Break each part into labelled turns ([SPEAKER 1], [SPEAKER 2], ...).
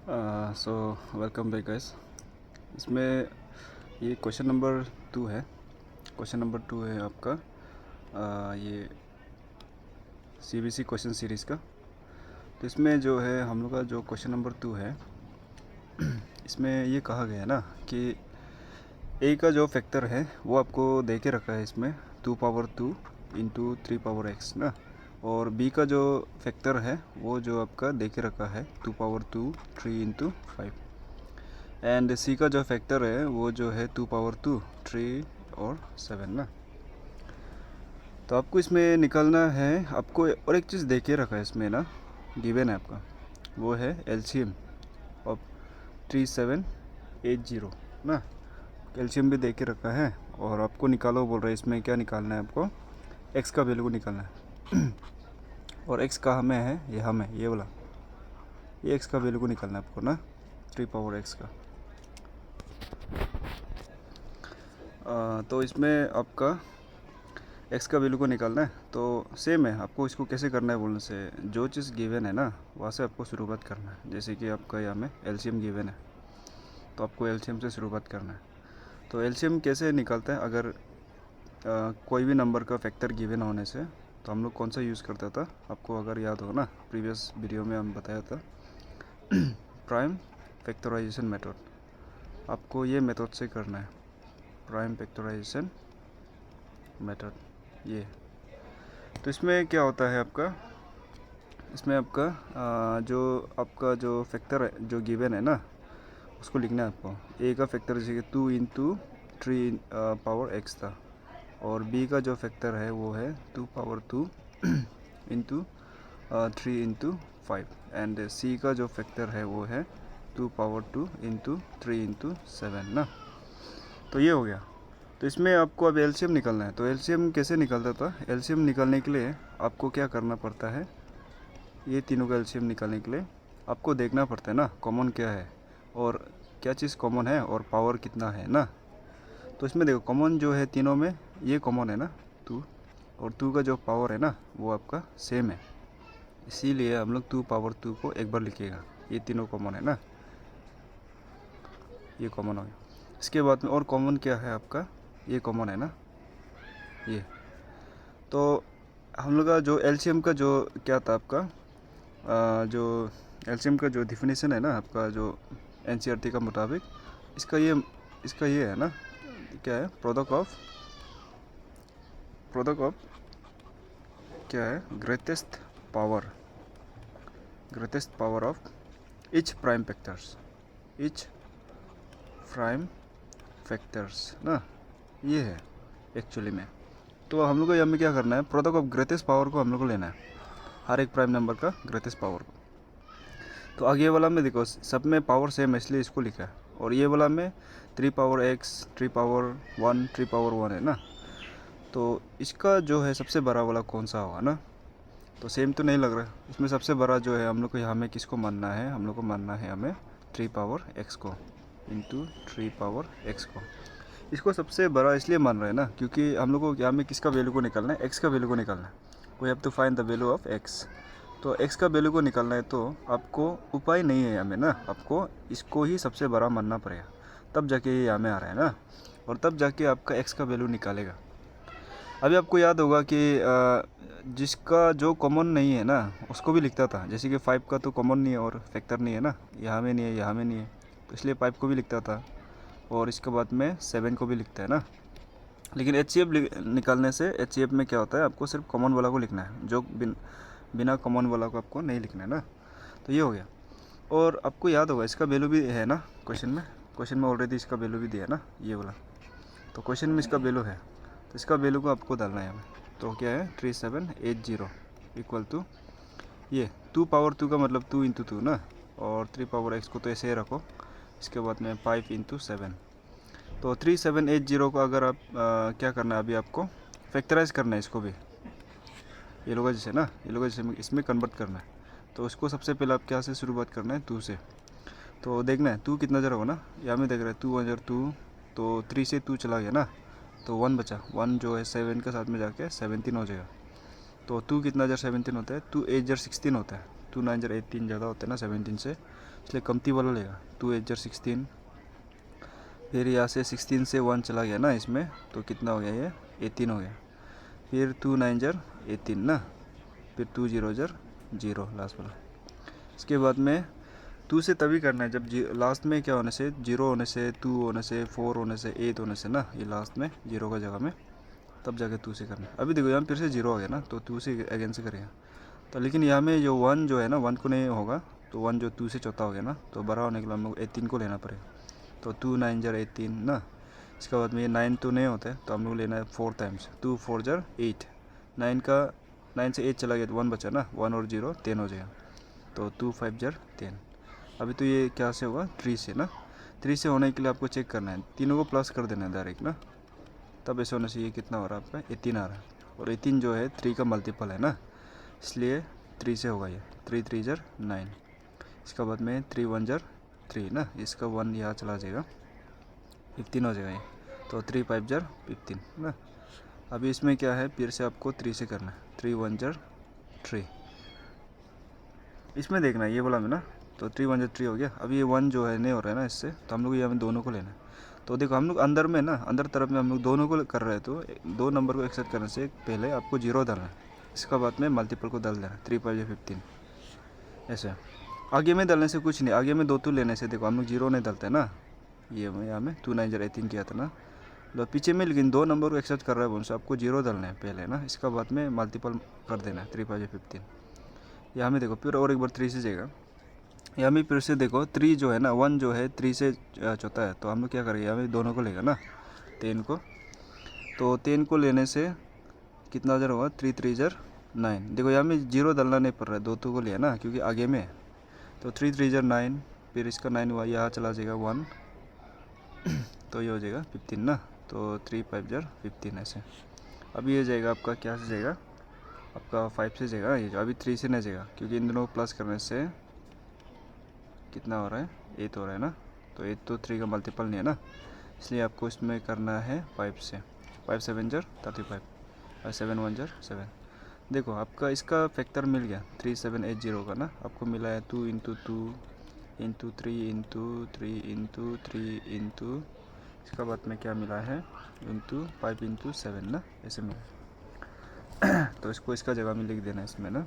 [SPEAKER 1] So welcome back guys. इसमें ये question number 2 है। क्वेश्चन नंबर 2 है आपका ये सीबीसी क्वेश्चन सीरीज़ का। तो इसमें जो है हम लोग का जो क्वेश्चन नंबर 2 है इसमें ये कहा गया है ना कि ए का जो फैक्टर है वो आपको दे के रखा है इसमें 2 पावर 2 इंटू 3 पावर एक्स ना, और बी का जो फैक्टर है वो जो आपका दे के रखा है 2 पावर 2 3 इंटू 5, एंड सी का जो फैक्टर है वो जो है 2 पावर 2 3 और 7 ना। तो आपको इसमें निकालना है, आपको और एक चीज़ दे के रखा है इसमें ना, गिवन है आपका, वो है एलसीएम ऑफ 3780 ना। एलसीएम भी दे के रखा है और आपको निकालो बोल रहा है। इसमें क्या निकालना है आपको, एक्स का वैल्यू को निकालना है और एक्स कहाँ में है, यहाँ में, ये वाला, ये एक्स का वैल्यू को निकालना है आपको ना, 3 पावर एक्स का। तो इसमें आपका एक्स का वैल्यू को निकालना है। तो सेम है, आपको इसको कैसे करना है बोलने से, जो चीज़ गिवन है ना वहाँ से आपको शुरुआत करना है। जैसे कि आपका यहाँ में एलसीएम गिवन है तो आपको एलसीएम से शुरुआत करना है। तो एलसीएम कैसे निकालता है, अगर कोई भी नंबर का फैक्टर गिवन होने से, तो हम लोग कौन सा यूज़ करता था, आपको अगर याद हो ना, प्रीवियस वीडियो में हम बताया था प्राइम फैक्टराइजेशन मेथड। आपको ये मेथड से करना है, प्राइम फैक्टराइजेशन मेथड ये। तो इसमें क्या होता है आपका, इसमें आपका जो फैक्टर है जो गिवन है ना उसको लिखना है आपको। ए का फैक्टर जैसे कि 2 इंटू 3 पावर एक्स था, और बी का जो फैक्टर है वो है 2 पावर 2 इंटू 3 इंटू 5, एंड सी का जो फैक्टर है वो है 2 पावर 2 इंटू 3 इंटू 7 ना। तो ये हो गया। तो इसमें आपको अब एलसीएम निकालना है। तो एलसीएम कैसे निकलता था, एलसीएम निकालने के लिए आपको क्या करना पड़ता है, ये तीनों का एलसीएम निकालने के लिए आपको देखना पड़ता है ना कॉमन क्या है और क्या चीज़ कॉमन है और पावर कितना है ना। तो इसमें देखो कॉमन जो है तीनों में, ये कॉमन है ना 2, और 2 का जो पावर है ना वो आपका सेम है, इसीलिए हम लोग 2 पावर 2 को एक बार लिखिएगा। ये तीनों कॉमन है ना, ये कॉमन हो गया। इसके बाद में और कॉमन क्या है आपका, ये कॉमन है ना ये। तो हम लोग का जो एलसीएम का जो क्या था आपका, जो एलसीएम का जो डिफिनीशन है ना आपका, जो एनसीईआरटी का मुताबिक, इसका ये है ना, क्या है, प्रोडक्ट ऑफ क्या है, greatest power of each prime factors ना, ये है एक्चुअली में। तो हम लोग को यहाँ में क्या करना है, प्रोडक्ट ऑफ ग्रेटेस्ट पावर को हम लोग को लेना है, हर एक प्राइम नंबर का ग्रेटेस्ट पावर को। तो आगे वाला में देखो सब में पावर सेम है इसलिए इसको लिखा है, और ये वाला में 3 पावर एक्स 3 पावर 1 3 पावर 1 है ना। तो इसका जो है सबसे बड़ा वाला कौन सा होगा ना, तो सेम तो नहीं लग रहा है। इसमें सबसे बड़ा जो है हम लोग को यहाँ में किसको मानना है, हम लोग को मानना है हमें 3 पावर एक्स को, इंटू 3 पावर एक्स को। इसको सबसे बड़ा इसलिए मान रहे हैं ना क्योंकि हम लोग को यहाँ में किसका वैल्यू को निकालना है, एक्स का वैल्यू को निकालना है। We have to find the value of x. तो एक्स का वैल्यू को निकालना है तो आपको उपाय नहीं है हमें ना, आपको इसको ही सबसे बड़ा मानना पड़ेगा, तब जाके ये यहाँ में आ रहा है ना, और तब जाके आपका एक्स का वैल्यू निकालेगा। अभी आपको याद होगा कि जिसका जो कॉमन नहीं है ना उसको भी लिखता था, जैसे कि 5 का तो कॉमन नहीं है और फैक्टर नहीं है ना, यहाँ में नहीं है यहाँ में नहीं है, तो इसलिए 5 को भी लिखता था, और इसके बाद में 7 को भी लिखता है ना। लेकिन एचसीएफ निकालने से एचसीएफ में क्या होता है, आपको सिर्फ कॉमन वाला को लिखना है, जो बिना कॉमन वाला को आपको नहीं लिखना है ना। तो ये हो गया। और आपको याद होगा इसका वैल्यू भी है ना क्वेश्चन में ऑलरेडी इसका वैल्यू भी दिया है ना, ये वाला। तो क्वेश्चन में इसका वैल्यू है, तो इसका वैल्यू को आपको डालना है हमें। तो क्या है 3780 इक्वल टू ये 2 पावर 2 का मतलब 2 इंटू 2 ना, और 3 पावर एक्स को तो ऐसे ही रखो, इसके बाद में 5 इंटू 7। तो 3780 को अगर आप क्या करना है, अभी आपको फैक्टराइज करना है इसको भी, ये लोग जैसे ना, ये लोग जैसे इसमें कन्वर्ट करना है। तो इसको सबसे पहले आप क्या से शुरुआत करना है, 2 से। तो देखना है 2 कितना जरा होगा ना, यहाँ में देख रहे हैं 2 1 2, तो 3 से 2 चला गया ना, तो 1 बचा, 1 जो है 7 के साथ में जाके 17 हो जाएगा। तो 2 कितना जर 17 होता है, 2 8 जर 16 होता है, 2 9 जार 18 ज़्यादा होते हैं ना 17 से, इसलिए कमती वाला लेगा। 2 8 जार 16, फिर यहाँ से 16 से 1 चला गया ना इसमें, तो कितना हो गया, ये 18 हो गया। फिर 2 9 जार 18 ना, फिर 2 0 जार 0 लास्ट वाला। इसके बाद में 2 से तभी करना है जब लास्ट में क्या होने से, 0 होने से, 2 होने से, 4 होने से, 8 होने से ना, ये लास्ट में 0 का जगह में, तब जाके 2 से करना है। अभी देखो यहाँ फिर से 0 हो गया ना, तो 2 से अगेन से करेगा। तो लेकिन यहाँ में जो 1 जो है ना, 1 को नहीं होगा, तो 1 जो 2 से चौथा हो गया ना, तो बड़ा होने के लिए हम लोग 18 को लेना पड़ेगा। तो 2 9 जार 18 ना, इसके बाद में ये 9 तो नहीं होता है, तो हम लोग लेना है 4 टाइम्स। 2 4 जार 8, 9 से 8 चला गया तो 1 बचा ना, 1 और 0 10 हो जाएगा। तो 2 5 जार 10। अभी तो ये क्या से होगा, 3 से ना। 3 से होने के लिए आपको चेक करना है, तीनों को प्लस कर देना है डायरेक्ट ना, तब ऐसे होने से ये कितना हो रहा है आपका, 18 आ रहा है। और 18 जो है 3 का मल्टीपल है ना, इसलिए 3 से होगा ये। 3 3 जार 9, इसका बाद में 3 1 जार 3 ना, इसका 1 यहाँ चला जाएगा, 15 हो जाएगा ये। तो 3 5 जार 15 ना। अभी इसमें क्या है, फिर से आपको 3 से करना है। 3 1 जार 3, इसमें देखना है ये वाला में ना, तो 3 1 जार 3 हो गया। अभी ये 1 जो है नहीं हो रहा है ना इससे, तो हम लोग यहाँ में दोनों को लेना है। तो देखो हम लोग अंदर में ना, अंदर तरफ में हम लोग दोनों को कर रहे हैं, तो 2 नंबर को एक्सेप्ट करने से पहले आपको 0 डालना है, इसका बाद में मल्टीपल को डाल देना। 3 5 जार 15 ऐसे। आगे में डालने से कुछ नहीं, आगे में 2 लेने से देखो हम लोग 0 नहीं डालते ना, ये में यहाँ में 2 9 जार 18 किया था ना, तो पीछे में लेकिन 2 नंबर को एक्सेप्ट कर रहा है उनसे, आपको 0 डालना है पहले ना, इसका बाद में मल्टीपल कर देना है। 3 5 जार 15, यहाँ में देखो फिर और एक बार 3 से जाएगा। यहाँ में फिर से देखो 3 जो है ना, 1 जो है 3 से चौथा है, तो हम लोग क्या करेंगे, यहाँ में दोनों को लेगा ना, 10 को। तो 10 को लेने से कितना जार होगा, 3 3 जार 9। देखो यहाँ में 0 डालना नहीं पड़ रहा है, 2 को लिया ना क्योंकि आगे में। तो 3 3 जार 9, फिर इसका 9 हुआ, यहाँ चला जाएगा 1 तो ये हो जाएगा 15 ना। तो 3 5 जार 15 ऐसे। अभी ये जाएगा आपका क्या से जाएगा, आपका 5 से जाएगा ये, जो अभी 3 से नहीं जाएगा क्योंकि इन दोनों को प्लस करने से कितना हो रहा है, 8 हो रहा है ना। तो 8 तो 3 का मल्टीपल नहीं है ना, इसलिए आपको इसमें करना है 5 से। 5 7 जार 35 और 7 1 जार 7। देखो आपका इसका फैक्टर मिल गया 3780 का ना, आपको मिला है 2 into 2 into 3 into 3 into 3 into, इसका बाद में क्या मिला है, इंटू 5 इंटू 7 ना, ऐसे मिला। तो इसको इसका जगह में लिख देना है इसमें ना,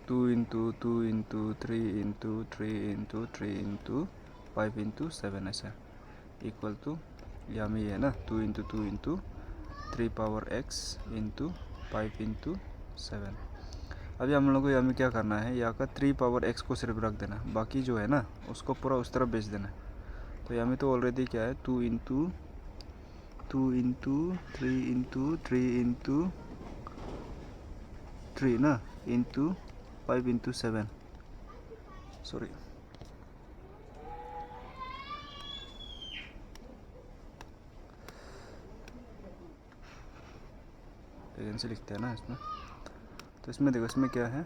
[SPEAKER 1] 2 into 2 into 3 into 3 into 3 into 5 into 7 ऐसा, इक्वल टू यहाँ में ये है ना 2 into 2 into 3 power x into 5 into 7। अभी हम लोग को यहाँ में क्या करना है, यहाँ का 3 पावर x को सिर्फ रख देना, बाकी जो है ना उसको पूरा उस तरफ भेज देना। तो यहाँ में तो ऑलरेडी क्या है 2 इंटू 2 इंटू 3 इंटू 3 इंटू 3 ना, इंटू 5 इंटू 7, सॉरी एजेंसी से लिखते हैं ना इसमें। तो इसमें देखो इसमें क्या है,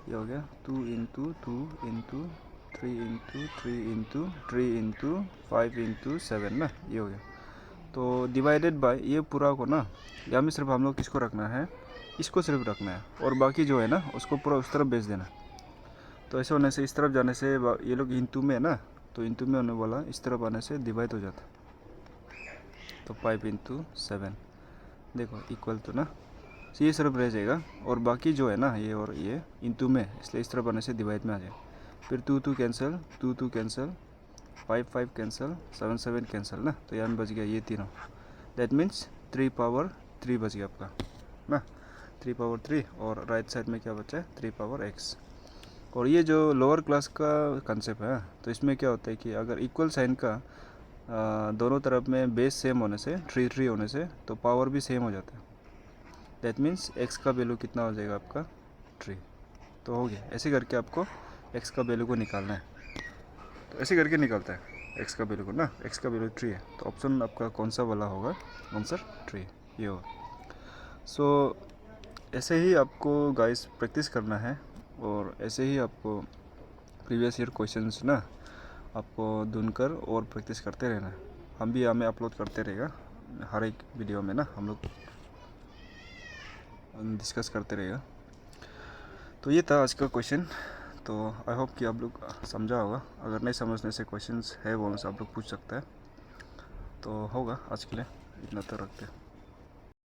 [SPEAKER 1] ये हो गया 2 into 2 into 3 into 3 into 3 into 5 into 7 ना, ये हो गया। तो डिवाइडेड बाय ये पूरा को ना, यहाँ में सिर्फ हम लोग किसको रखना है, इसको सिर्फ रखना है, और बाकी जो है ना उसको पूरा उस तरफ भेज देना। तो ऐसे होने से इस तरफ जाने से ये लोग इंटू में है ना, तो इंटू में होने वाला इस तरफ आने से डिवाइड हो जाता। तो 5 इंटू 7 देखो इक्वल टू ना, तो ये सिर्फ रह जाएगा, और बाकी जो है ना ये और ये इंटू में, इसलिए इस तरफ आने से डिवाइड में आ जाए। फिर 2 2 कैंसिल, 2 2 कैंसिल, 5 5 कैंसिल, 7 7 कैंसिल ना, तो यहाँ में बच गया ये तीनों। दैट मीन्स 3 पावर 3 बच गया आपका ना, 3 पावर 3, और राइट साइड में क्या बचा है 3 पावर x। और ये जो लोअर क्लास का कंसेप्ट है, तो इसमें क्या होता है कि अगर इक्वल साइन का दोनों तरफ में बेस सेम होने से 3 3 होने से, तो पावर भी सेम हो जाता है। दैट मीन्स x का वैल्यू कितना हो जाएगा आपका 3। तो हो गया, ऐसे करके आपको x का वैल्यू को निकालना है। तो ऐसे करके निकलता है x का वैल्यू को ना, x का वैल्यू 3 है, तो ऑप्शन आपका कौन सा वाला होगा, आंसर 3 ये होगा। सो ऐसे ही आपको गाइस प्रैक्टिस करना है, और ऐसे ही आपको प्रीवियस ईयर क्वेश्चंस ना आपको ढूंढकर और प्रैक्टिस करते रहना है। हम भी हमें अपलोड करते रहेगा हर एक वीडियो में ना, हम लोग डिस्कस करते रहेगा। तो ये था आज का क्वेश्चन। तो आई होप कि आप लोग समझा होगा। अगर नहीं समझने से क्वेश्चंस है वो से आप लोग पूछ सकते हैं। तो होगा आज के लिए इतना तो रखते हैं।